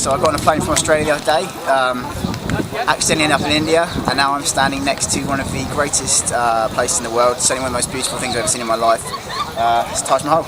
So I got on a plane from Australia the other day, accidentally ended up in India, and now I'm standing next to one of the greatest places in the world, certainly one of the most beautiful things I've ever seen in my life. It's Taj Mahal.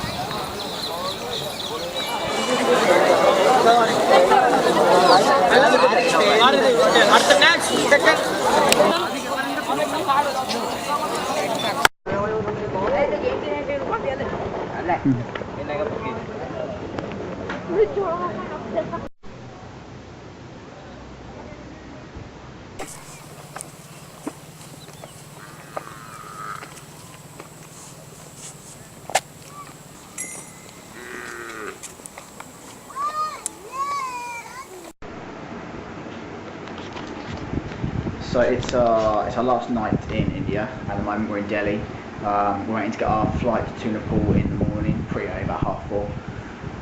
So it's our last night in India. At the moment we're in Delhi. We're waiting to get our flight to Nepal in the morning, pretty early, about 4:30.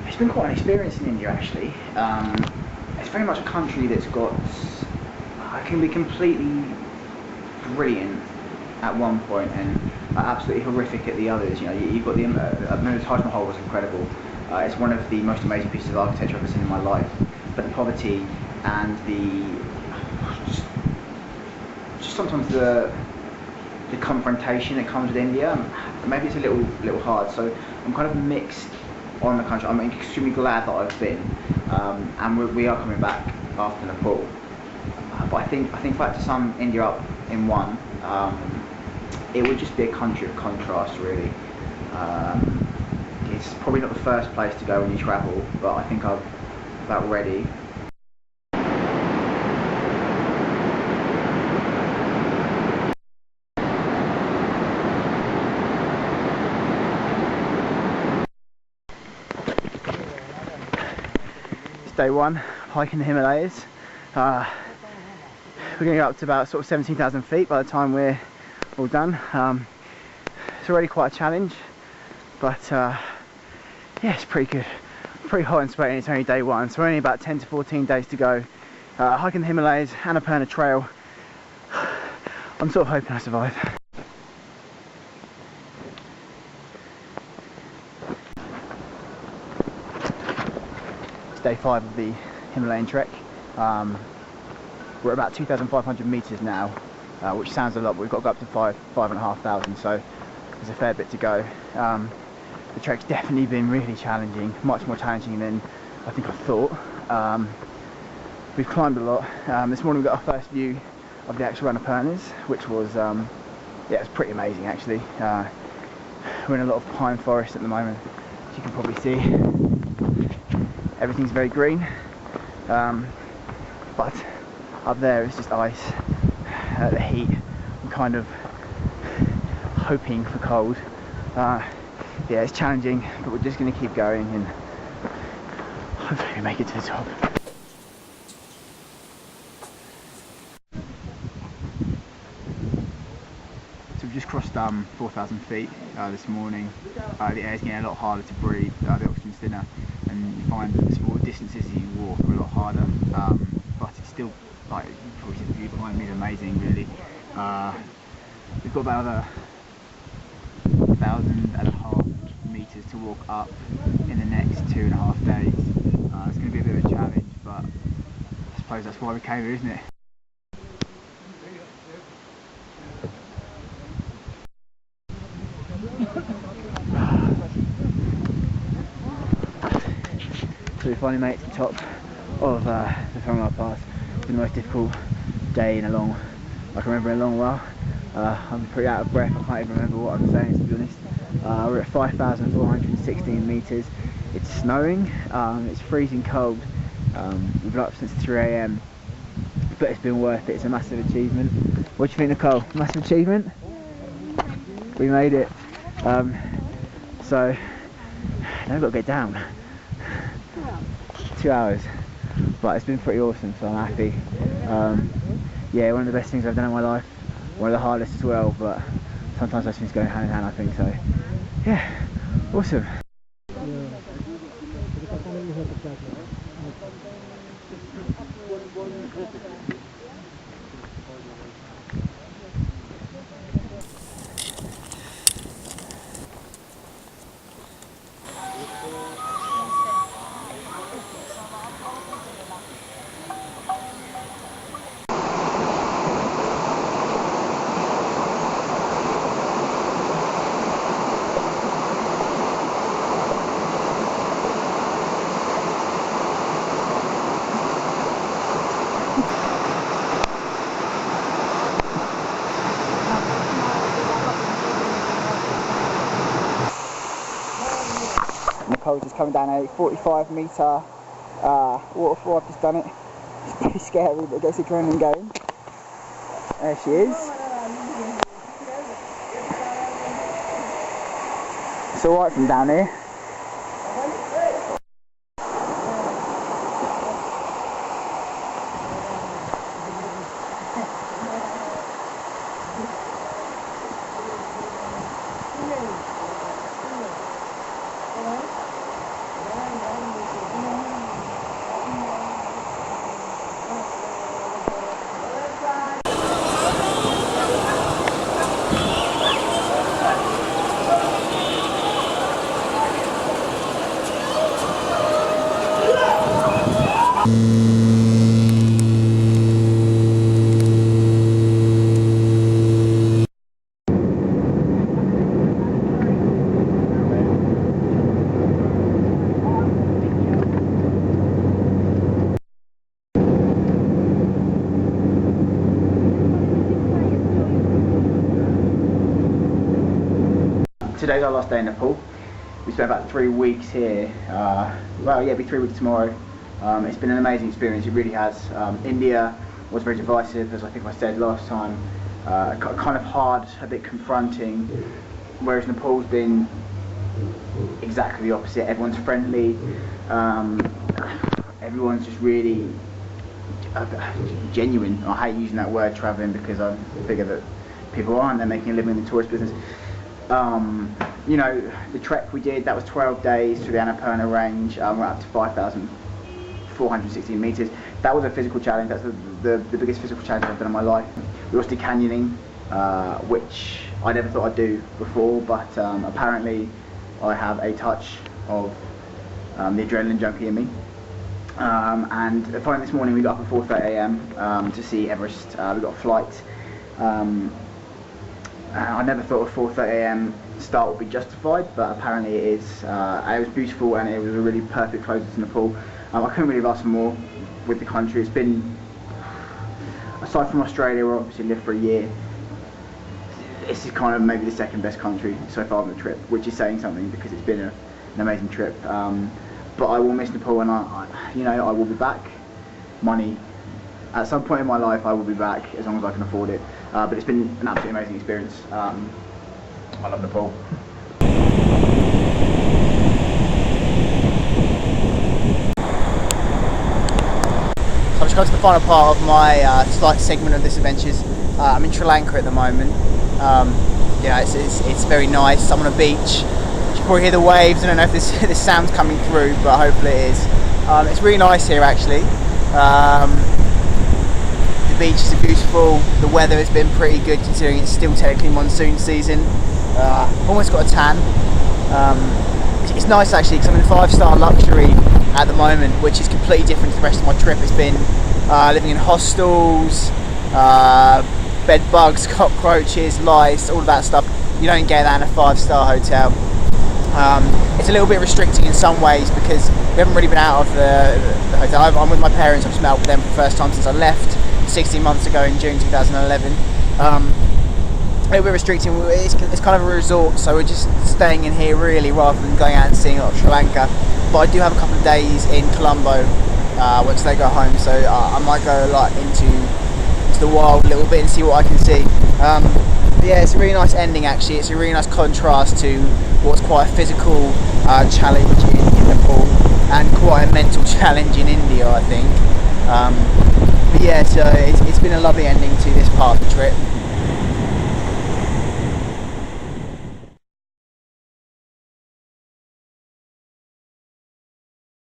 It's been quite an experience in India actually. It's very much a country that's got, can be completely brilliant at one point and absolutely horrific at the others. You know, you've got the Taj Mahal was incredible. It's one of the most amazing pieces of architecture I've ever seen in my life. But the poverty and just sometimes the confrontation that comes with India, maybe it's a little hard. So I'm kind of mixed on the country. I'm extremely glad that I've been, and we are coming back after Nepal. But I think if I had to sum India up in one, it would just be a country of contrast, really. It's probably not the first place to go when you travel, but I think I'm about ready. Day one, hiking the Himalayas. We're going to go up to about sort of 17,000 feet by the time we're all done. It's already quite a challenge, but yeah, it's pretty good. Pretty hot and sweaty. It's only day one, so only about 10 to 14 days to go. Hiking the Himalayas, Annapurna Trail. I'm sort of hoping I survive. Day 5 of the Himalayan trek. We're about 2,500 meters now, which sounds a lot, but we've got to go up to 5,500, so there's a fair bit to go. The trek's definitely been really challenging, much more challenging than I think I thought. We've climbed a lot. This morning we got our first view of the actual Annapurnas, which was yeah, it's pretty amazing actually. We're in a lot of pine forest at the moment, as you can probably see. Everything's very green, but up there it's just ice. The heat, I'm kind of hoping for cold. Yeah, it's challenging, but we're just going to keep going and hopefully we make it to the top. So we've just crossed 4,000 feet this morning. The air's getting a lot harder to breathe, the oxygen's thinner, and you find that the smaller distances you walk are a lot harder, but it's still, like, you can probably see the view behind me is amazing really. We've got about 1,500 meters to walk up in the next 2.5 days. It's going to be a bit of a challenge, but I suppose that's why we came here, isn't it? So we finally made it to the top of the Kathmandu Pass. It's been the most difficult day in I can remember in a long while. I'm pretty out of breath, I can't even remember what I'm saying, to be honest. We're at 5,416 metres. It's snowing, it's freezing cold. We've been up since 3 AM, but it's been worth it. It's a massive achievement. What do you think, Nicole? Massive achievement? We made it. So now we've got to get down. 2 hours, but it's been pretty awesome, so I'm happy. Yeah, one of the best things I've done in my life, one of the hardest as well, but sometimes those things go hand in hand, I think. So yeah, awesome. cold, just coming down a 45 metre waterfall. I've just done it. It's pretty scary, but it gets the adrenaline going. There she is. It's alright from down here. Today's our last day in Nepal. We spent about 3 weeks here. Well, yeah, it'll be 3 weeks tomorrow. It's been an amazing experience, it really has. India was very divisive, as I think I said last time. Kind of hard, a bit confronting, whereas Nepal's been exactly the opposite. Everyone's friendly, everyone's just really genuine. I hate using that word, travelling, because I figure that people aren't, they're making a living in the tourist business. You know, the trek we did, that was 12 days through the Annapurna range. We're up to 5,416 metres. That was a physical challenge. That's the biggest physical challenge I've done in my life. We also did canyoning, which I never thought I'd do before, but apparently I have a touch of the adrenaline junkie in me. And finally this morning we got up at 4:30 AM to see Everest. We got a flight. I never thought a 4:30 AM start would be justified, but apparently it is. It was beautiful and it was a really perfect close to Nepal. I couldn't really ask for more with the country. It's been, aside from Australia where I obviously lived for a year, this is kind of maybe the second best country so far on the trip, which is saying something because it's been an amazing trip. But I will miss Nepal, and I will be back. Money, at some point in my life I will be back as long as I can afford it. But it's been an absolutely amazing experience. I love Nepal. So I've just got to the final part of my slight segment of this adventures. I'm in Sri Lanka at the moment. It's very nice. I'm on a beach. You can probably hear the waves. I don't know if this sound's coming through, but hopefully it is. It's really nice here actually. The beaches are beautiful, the weather has been pretty good considering it's still technically monsoon season. Almost got a tan. It's nice actually because I'm in 5-star luxury at the moment, which is completely different to the rest of my trip. It's been living in hostels, bed bugs, cockroaches, lice, all of that stuff. You don't get that in a 5-star hotel. It's a little bit restricting in some ways because we haven't really been out of the hotel. I'm with my parents, I've just met up with them for the first time since I left 16 months ago in June 2011. A little bit restricting. It's kind of a resort, so we're just staying in here really rather than going out and seeing a lot of Sri Lanka. But I do have a couple of days in Colombo once they go home, so I might go into the wild a little bit and see what I can see. Yeah, it's a really nice ending actually. It's a really nice contrast to what's quite a physical challenge in Nepal and quite a mental challenge in India, I think. But yeah, so it's been a lovely ending to this part of the trip.